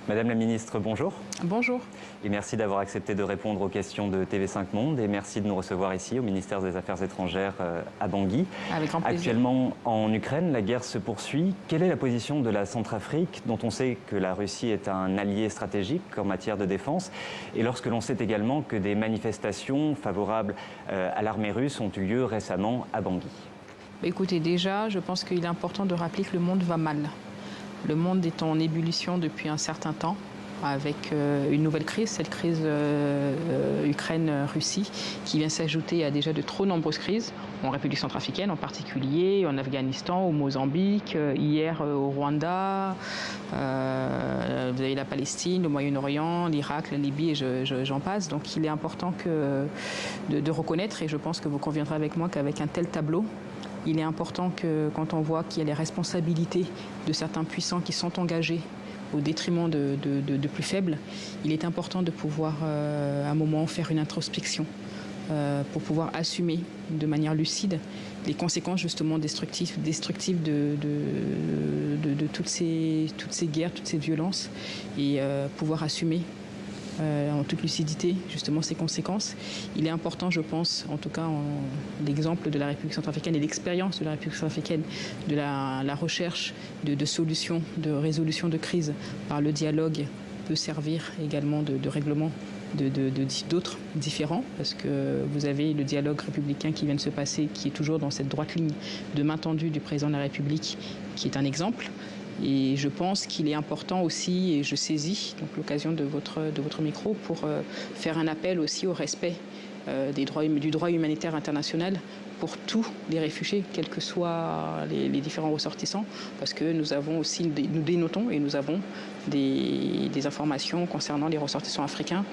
Madame la ministre, bonjour. Bonjour. Et merci d'avoir accepté de répondre aux questions de TV5 Monde et merci de nous recevoir ici au ministère des Affaires étrangères à Bangui. Avec grand plaisir. Actuellement en Ukraine, la guerre se poursuit. Quelle est la position de la Centrafrique, dont on sait que la Russie est un allié stratégique en matière de défense, et lorsque l'on sait également que des manifestations favorables à l'armée russe ont eu lieu récemment à Bangui? Écoutez, déjà, je pense qu'il est important de rappeler que le monde va mal. Le monde est en ébullition depuis un certain temps, avec une nouvelle crise, cette crise Ukraine-Russie, qui vient s'ajouter à déjà de trop nombreuses crises, en République centrafricaine en particulier, en Afghanistan, au Mozambique, hier au Rwanda, vous avez la Palestine, le Moyen-Orient, l'Irak, la Libye, et j'en passe. Donc il est important de reconnaître, et je pense que vous conviendrez avec moi qu'avec un tel tableau, il est important que quand on voit qu'il y a les responsabilités de certains puissants qui sont engagés au détriment de plus faibles, il est important de pouvoir à un moment faire une introspection pour pouvoir assumer de manière lucide les conséquences justement destructives de toutes ces guerres, toutes ces violences, et pouvoir assumer en toute lucidité justement ces conséquences. Il est important, je pense, en tout cas l'exemple de la République centrafricaine et l'expérience de la République centrafricaine de la recherche de solutions, de résolution de crise par le dialogue peut servir également de règlement d'autres différents, parce que vous avez le dialogue républicain qui vient de se passer, qui est toujours dans cette droite ligne de main tendue du président de la République, qui est un exemple. Et je pense qu'il est important aussi, et je saisis l'occasion de votre micro pour faire un appel aussi au respect du droit humanitaire international pour tous les réfugiés, quels que soient les différents ressortissants, parce que nous avons aussi, nous dénotons et nous avons des informations concernant les ressortissants africains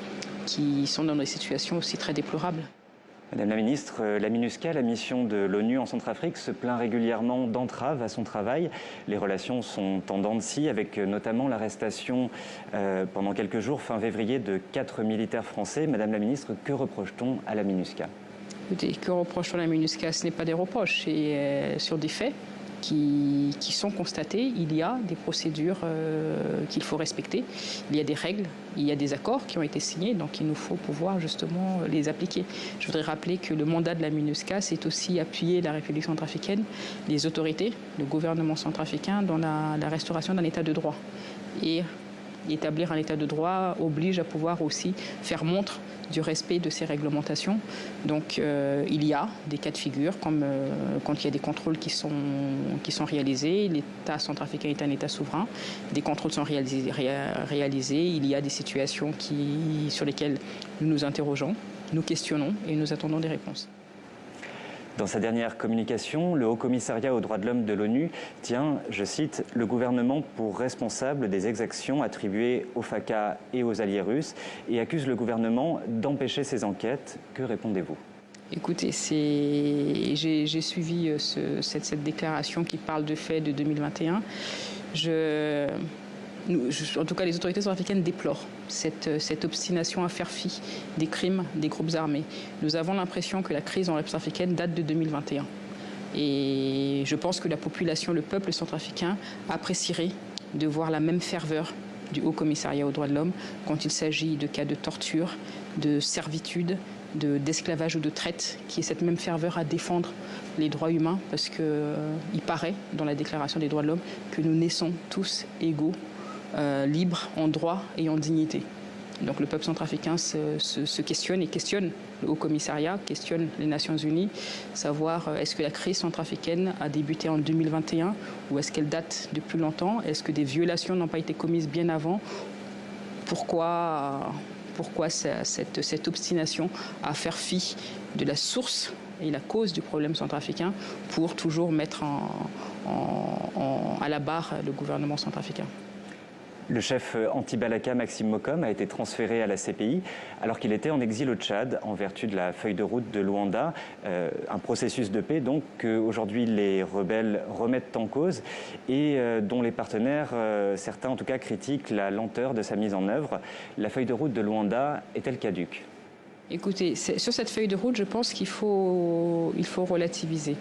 qui sont dans des situations aussi très déplorables. Madame la ministre, la MINUSCA, la mission de l'ONU en Centrafrique, se plaint régulièrement d'entraves à son travail. Les relations sont en dents de scie, avec notamment l'arrestation pendant quelques jours, fin février, de 4 militaires français. Madame la ministre, que reproche-t-on à la MINUSCA? Écoutez, que reproche-t-on à la MINUSCA? Ce n'est pas des reproches, c'est sur des faits qui sont constatés. Il y a des procédures qu'il faut respecter, il y a des règles, il y a des accords qui ont été signés, donc il nous faut pouvoir justement les appliquer. Je voudrais rappeler que le mandat de la MINUSCA, c'est aussi appuyer la République centrafricaine, les autorités, le gouvernement centrafricain dans la restauration d'un état de droit. Et établir un état de droit oblige à pouvoir aussi faire montre du respect de ces réglementations. Donc il y a des cas de figure, comme quand il y a des contrôles qui sont réalisés, l'État centrafricain est un État souverain, des contrôles sont réalisés, il y a des situations sur lesquelles nous nous interrogeons, nous questionnons et nous attendons des réponses. Dans sa dernière communication, le Haut-Commissariat aux droits de l'homme de l'ONU tient, je cite, « le gouvernement pour responsable des exactions attribuées aux FACA et aux alliés russes » et accuse le gouvernement d'empêcher ces enquêtes. Que répondez-vous? Écoutez, j'ai suivi cette déclaration qui parle de faits de 2021. En tout cas, les autorités centrafricaines déplorent cette obstination à faire fi des crimes des groupes armés. Nous avons l'impression que la crise en République centrafricaine date de 2021. Et je pense que la population, le peuple centrafricain apprécierait de voir la même ferveur du Haut-Commissariat aux droits de l'homme quand il s'agit de cas de torture, de servitude, d'esclavage ou de traite, qui est cette même ferveur à défendre les droits humains, parce qu'il paraît dans la Déclaration des droits de l'homme que nous naissons tous égaux, libres en droit et en dignité. Donc le peuple centrafricain se questionne et questionne le Haut-Commissariat, questionne les Nations Unies, savoir est-ce que la crise centrafricaine a débuté en 2021 ou est-ce qu'elle date de plus longtemps? Est-ce que des violations n'ont pas été commises bien avant? Pourquoi cette obstination à faire fi de la source et la cause du problème centrafricain pour toujours mettre à la barre le gouvernement centrafricain? Le chef anti-Balaka, Maxime Mokom, a été transféré à la CPI alors qu'il était en exil au Tchad en vertu de la feuille de route de Luanda, un processus de paix donc qu'aujourd'hui les rebelles remettent en cause et dont les partenaires, certains en tout cas, critiquent la lenteur de sa mise en œuvre. La feuille de route de Luanda est-elle caduque? Écoutez, sur cette feuille de route, je pense qu'il faut relativiser.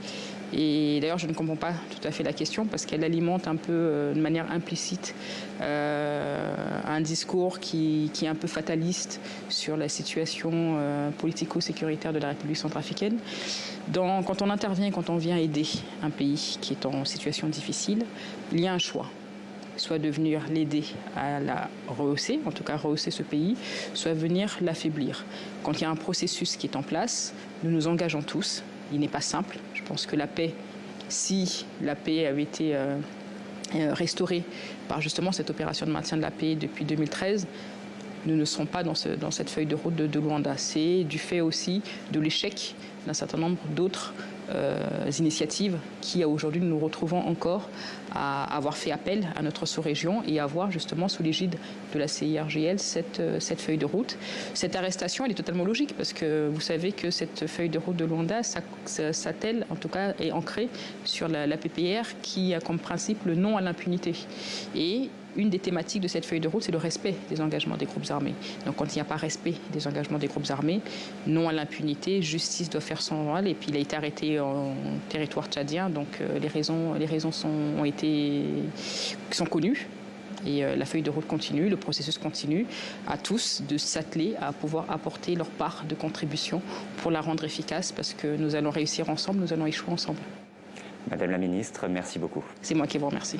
Et d'ailleurs, je ne comprends pas tout à fait la question parce qu'elle alimente un peu, de manière implicite, un discours qui est un peu fataliste sur la situation politico-sécuritaire de la République centrafricaine. Quand on intervient, quand on vient aider un pays qui est en situation difficile, il y a un choix. Soit de venir l'aider à la rehausser, en tout cas rehausser ce pays, soit venir l'affaiblir. Quand il y a un processus qui est en place, nous nous engageons tous. Il n'est pas simple. Je pense que la paix, si la paix avait été restaurée par justement cette opération de maintien de la paix depuis 2013, nous ne serons pas dans cette feuille de route de Luanda. C'est du fait aussi de l'échec d'un certain nombre d'autres initiatives qui, aujourd'hui, nous nous retrouvons encore à avoir fait appel à notre sous-région et à avoir justement sous l'égide de la CIRGL cette feuille de route. Cette arrestation, elle est totalement logique parce que vous savez que cette feuille de route de Luanda, s'attelle, en tout cas, est ancrée sur la PPR qui a comme principe le non à l'impunité. Et une des thématiques de cette feuille de route, c'est le respect des engagements des groupes armés. Donc quand il n'y a pas respect des engagements des groupes armés, non à l'impunité, justice doit faire son rôle. Et puis il a été arrêté en territoire tchadien, donc les raisons sont connues. Et la feuille de route continue, le processus continue, à tous de s'atteler à pouvoir apporter leur part de contribution pour la rendre efficace, parce que nous allons réussir ensemble, nous allons échouer ensemble. Madame la ministre, merci beaucoup. C'est moi qui vous remercie.